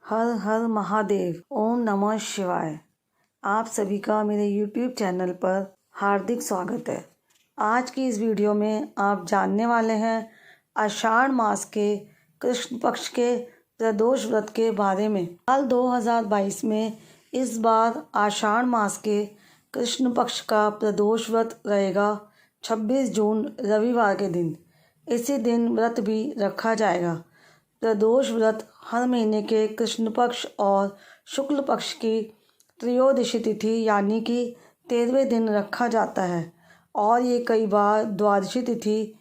हर हर महादेव। ओम नमः शिवाय। आप सभी का मेरे YouTube चैनल पर हार्दिक स्वागत है। आज की इस वीडियो में आप जानने वाले हैं आषाढ़ मास के कृष्ण पक्ष के प्रदोष व्रत के बारे में। साल 2022 में इस बार आषाढ़ मास के कृष्ण पक्ष का प्रदोष व्रत रहेगा 26 जून रविवार के दिन। इसी दिन व्रत भी रखा जाएगा। प्रदोष व्रत हर महीने के कृष्ण पक्ष और शुक्ल पक्ष की त्रयोदशी तिथि यानी कि 13वें दिन रखा जाता है और ये कई बार द्वादशी तिथि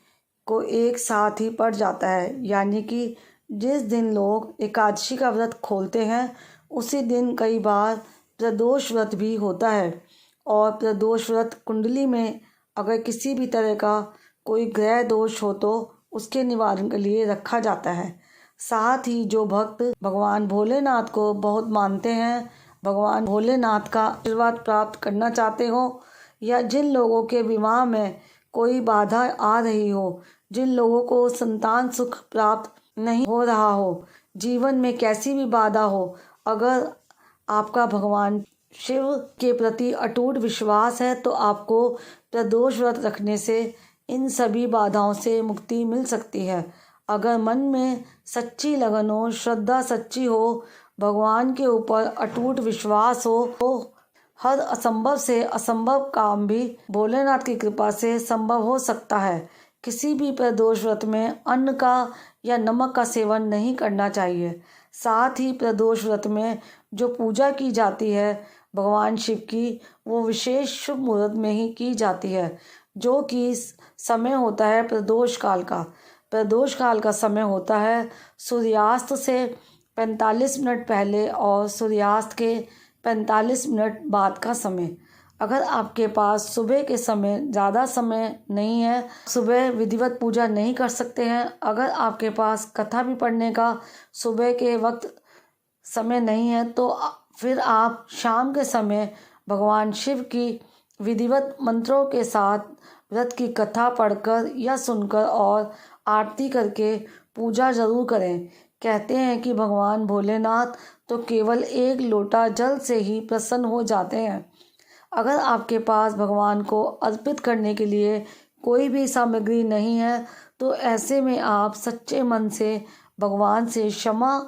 को एक साथ ही पड़ जाता है, यानी कि जिस दिन लोग एकादशी का व्रत खोलते हैं उसी दिन कई बार प्रदोष व्रत भी होता है। और प्रदोष व्रत कुंडली में अगर किसी भी तरह का कोई ग्रह दोष हो तो उसके निवारण के लिए रखा जाता है। साथ ही जो भक्त भगवान भोलेनाथ को बहुत मानते हैं, भगवान भोलेनाथ का आशीर्वाद प्राप्त करना चाहते हो, या जिन लोगों के विवाह में कोई बाधा आ रही हो, जिन लोगों को संतान सुख प्राप्त नहीं हो रहा हो, जीवन में कैसी भी बाधा हो, अगर आपका भगवान शिव के प्रति अटूट विश्वास है तो आपको प्रदोष व्रत रखने से इन सभी बाधाओं से मुक्ति मिल सकती है। अगर मन में सच्ची लगन हो, श्रद्धा सच्ची हो, भगवान के ऊपर अटूट विश्वास हो तो हर असंभव से असंभव काम भी भोलेनाथ की कृपा से संभव हो सकता है। किसी भी प्रदोष व्रत में अन्न का या नमक का सेवन नहीं करना चाहिए। साथ ही प्रदोष व्रत में जो पूजा की जाती है भगवान शिव की, वो विशेष शुभ मुहूर्त में ही की जाती है, जो कि समय होता है प्रदोष काल का। प्रदोष काल का समय होता है सूर्यास्त से 45 मिनट पहले और सूर्यास्त के 45 मिनट बाद का समय। अगर आपके पास सुबह के समय ज़्यादा समय नहीं है, सुबह विधिवत पूजा नहीं कर सकते हैं, अगर आपके पास कथा भी पढ़ने का सुबह के वक्त समय नहीं है तो फिर आप शाम के समय भगवान शिव की विधिवत मंत्रों के साथ व्रत की कथा पढ़कर या सुनकर और आरती करके पूजा ज़रूर करें। कहते हैं कि भगवान भोलेनाथ तो केवल एक लोटा जल से ही प्रसन्न हो जाते हैं। अगर आपके पास भगवान को अर्पित करने के लिए कोई भी सामग्री नहीं है तो ऐसे में आप सच्चे मन से भगवान से क्षमा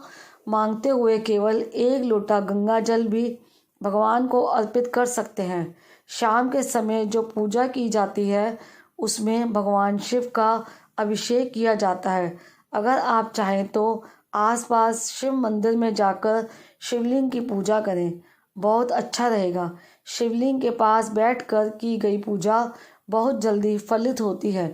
मांगते हुए केवल एक लोटा गंगा जल भी भगवान को अर्पित कर सकते हैं। शाम के समय जो पूजा की जाती है उसमें भगवान शिव का अभिषेक किया जाता है। अगर आप चाहें तो आसपास शिव मंदिर में जाकर शिवलिंग की पूजा करें, बहुत अच्छा रहेगा। शिवलिंग के पास बैठकर की गई पूजा बहुत जल्दी फलित होती है।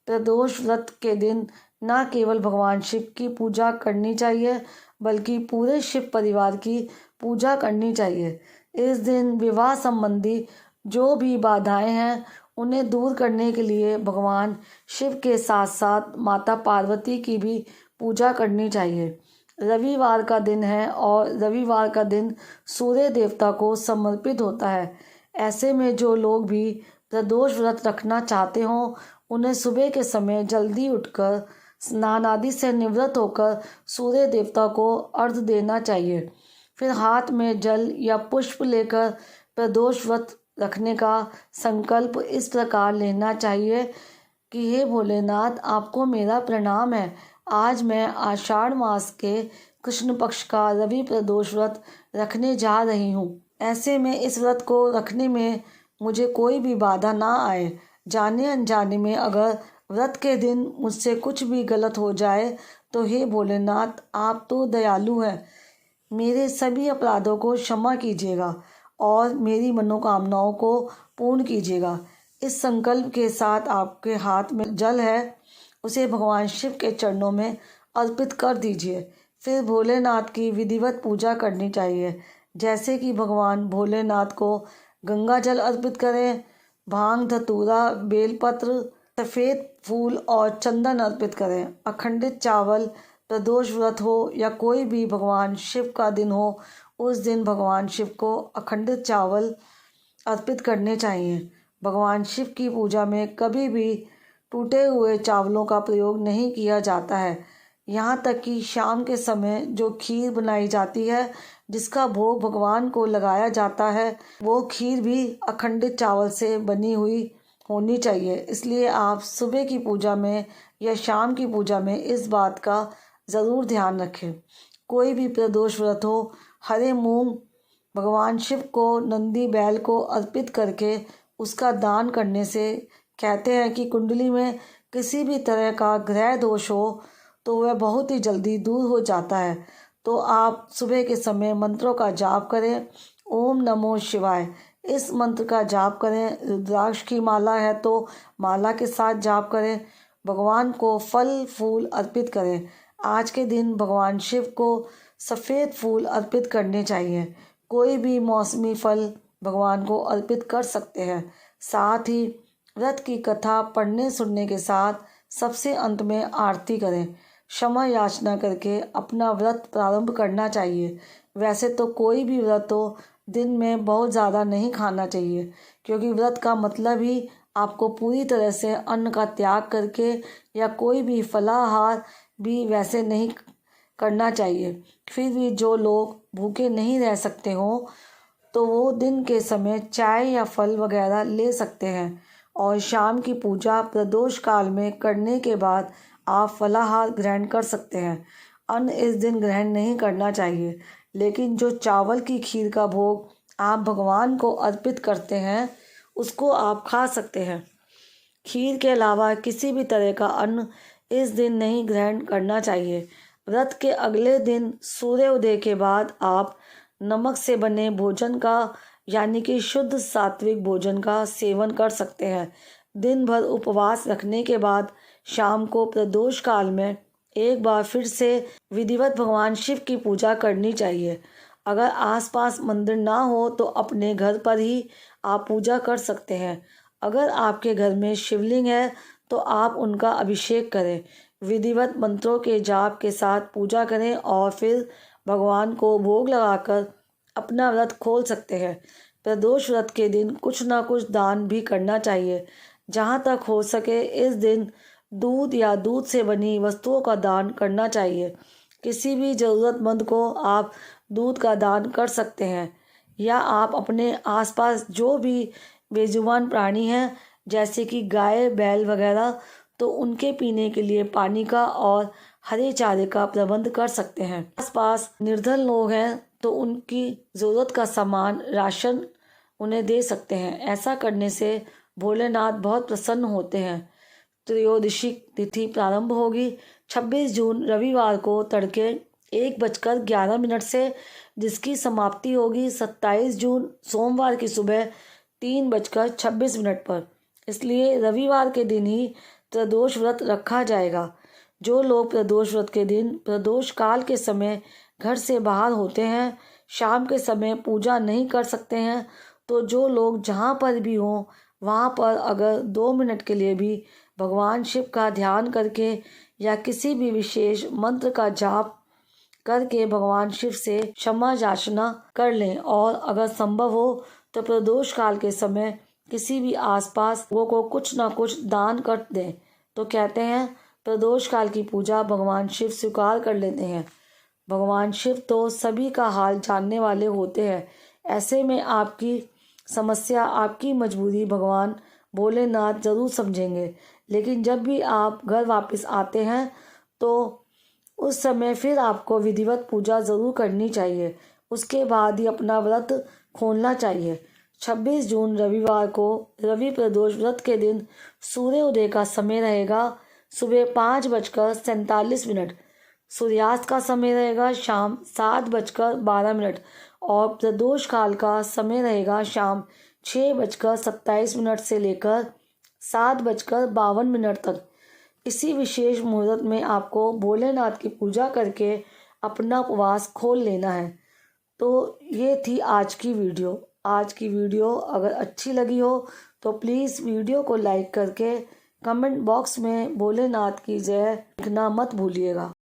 प्रदोष व्रत के दिन न केवल भगवान शिव की पूजा करनी चाहिए बल्कि पूरे शिव परिवार की पूजा करनी चाहिए। इस दिन विवाह संबंधी जो भी बाधाएं हैं उन्हें दूर करने के लिए भगवान शिव के साथ साथ माता पार्वती की भी पूजा करनी चाहिए। रविवार का दिन है और रविवार का दिन सूर्य देवता को समर्पित होता है। ऐसे में जो लोग भी प्रदोष व्रत रखना चाहते हों उन्हें सुबह के समय जल्दी उठकर स्नान आदि से निवृत्त होकर सूर्य देवता को अर्घ्य देना चाहिए। फिर हाथ में जल या पुष्प लेकर प्रदोष व्रत रखने का संकल्प इस प्रकार लेना चाहिए कि हे भोलेनाथ, आपको मेरा प्रणाम है। आज मैं आषाढ़ मास के कृष्ण पक्ष का रवि प्रदोष व्रत रखने जा रही हूँ। ऐसे में इस व्रत को रखने में मुझे कोई भी बाधा ना आए। जाने अनजाने में अगर व्रत के दिन मुझसे कुछ भी गलत हो जाए तो हे भोलेनाथ, आप तो दयालु हैं, मेरे सभी अपराधों को क्षमा कीजिएगा और मेरी मनोकामनाओं को पूर्ण कीजिएगा। इस संकल्प के साथ आपके हाथ में जल है उसे भगवान शिव के चरणों में अर्पित कर दीजिए। फिर भोलेनाथ की विधिवत पूजा करनी चाहिए, जैसे कि भगवान भोलेनाथ को गंगा जल अर्पित करें, भांग धतूरा बेलपत्र सफ़ेद फूल और चंदन अर्पित करें। अखंडित चावल, प्रदोष व्रत हो या कोई भी भगवान शिव का दिन हो, उस दिन भगवान शिव को अखंडित चावल अर्पित करने चाहिए। भगवान शिव की पूजा में कभी भी टूटे हुए चावलों का प्रयोग नहीं किया जाता है। यहाँ तक कि शाम के समय जो खीर बनाई जाती है, जिसका भोग भगवान को लगाया जाता है, वो खीर भी अखंडित चावल से बनी हुई होनी चाहिए। इसलिए आप सुबह की पूजा में या शाम की पूजा में इस बात का ज़रूर ध्यान रखें। कोई भी प्रदोष व्रत हो, हरे मूंग भगवान शिव को नंदी बैल को अर्पित करके उसका दान करने से कहते हैं कि कुंडली में किसी भी तरह का ग्रह दोष हो तो वह बहुत ही जल्दी दूर हो जाता है। तो आप सुबह के समय मंत्रों का जाप करें। ओम नमो शिवाय, इस मंत्र का जाप करें। रुद्राक्ष की माला है तो माला के साथ जाप करें। भगवान को फल फूल अर्पित करें। आज के दिन भगवान शिव को सफ़ेद फूल अर्पित करने चाहिए। कोई भी मौसमी फल भगवान को अर्पित कर सकते हैं। साथ ही व्रत की कथा पढ़ने सुनने के साथ सबसे अंत में आरती करें। क्षमा याचना करके अपना व्रत प्रारंभ करना चाहिए। वैसे तो कोई भी व्रत हो, दिन में बहुत ज़्यादा नहीं खाना चाहिए, क्योंकि व्रत का मतलब ही आपको पूरी तरह से अन्न का त्याग करके या कोई भी फलाहार भी वैसे नहीं करना चाहिए। फिर भी जो लोग भूखे नहीं रह सकते हों तो वो दिन के समय चाय या फल वगैरह ले सकते हैं। और शाम की पूजा प्रदोष काल में करने के बाद आप फलाहार ग्रहण कर सकते हैं। अन्न इस दिन ग्रहण नहीं करना चाहिए, लेकिन जो चावल की खीर का भोग आप भगवान को अर्पित करते हैं उसको आप खा सकते हैं। खीर के अलावा किसी भी तरह का अन्न इस दिन नहीं ग्रहण करना चाहिए। व्रत के अगले दिन सूर्योदय के बाद आप नमक से बने भोजन का यानी कि शुद्ध सात्विक भोजन का सेवन कर सकते हैं। दिन भर उपवास रखने के बाद शाम को प्रदोष काल में एक बार फिर से विधिवत भगवान शिव की पूजा करनी चाहिए। अगर आसपास मंदिर ना हो तो अपने घर पर ही आप पूजा कर सकते हैं। अगर आपके घर में शिवलिंग है तो आप उनका अभिषेक करें। विधिवत मंत्रों के जाप के साथ पूजा करें और फिर भगवान को भोग लगाकर अपना व्रत खोल सकते हैं। प्रदोष व्रत के दिन कुछ ना कुछ दान भी करना चाहिए। जहाँ तक हो सके इस दिन दूध या दूध से बनी वस्तुओं का दान करना चाहिए। किसी भी ज़रूरतमंद को आप दूध का दान कर सकते हैं, या आप अपने आसपास जो भी बेजुबान प्राणी हैं जैसे कि गाय बैल वगैरह, तो उनके पीने के लिए पानी का और हरे चारे का प्रबंध कर सकते हैं। आसपास निर्धन लोग हैं तो उनकी ज़रूरत का सामान राशन उन्हें दे सकते हैं। ऐसा करने से भोलेनाथ बहुत प्रसन्न होते हैं। त्रयोदशी तिथि प्रारंभ होगी 26 जून रविवार को तड़के 1:11 से, जिसकी समाप्ति होगी 27 जून सोमवार की सुबह 3:26 पर। इसलिए रविवार के दिन ही प्रदोष व्रत रखा जाएगा। जो लोग प्रदोष व्रत के दिन प्रदोष काल के समय घर से बाहर होते हैं, शाम के समय पूजा नहीं कर सकते हैं, तो जो लोग जहाँ पर भी हों वहाँ पर अगर 2 मिनट के लिए भी भगवान शिव का ध्यान करके या किसी भी विशेष मंत्र का जाप करके भगवान शिव से क्षमा याचना कर लें, और अगर संभव हो तो प्रदोष काल के समय किसी भी आसपास लोगों को कुछ ना कुछ दान कर दें, तो कहते हैं प्रदोष काल की पूजा भगवान शिव स्वीकार कर लेते हैं। भगवान शिव तो सभी का हाल जानने वाले होते हैं। ऐसे में आपकी समस्या, आपकी मजबूरी भगवान भोलेनाथ ज़रूर समझेंगे। लेकिन जब भी आप घर वापस आते हैं तो उस समय फिर आपको विधिवत पूजा ज़रूर करनी चाहिए। उसके बाद ही अपना व्रत खोलना चाहिए। 26 जून रविवार को रवि प्रदोष व्रत के दिन सूर्योदय का समय रहेगा सुबह 5:47। सूर्यास्त का समय रहेगा शाम 7:12 और प्रदोष काल का समय रहेगा शाम 6:27 से लेकर 7:52 तक। इसी विशेष मुहूर्त में आपको भोलेनाथ की पूजा करके अपना उपवास खोल लेना है। तो ये थी आज की वीडियो। आज की वीडियो अगर अच्छी लगी हो तो प्लीज़ वीडियो को लाइक करके कमेंट बॉक्स में भोलेनाथ की जय लिखना मत भूलिएगा।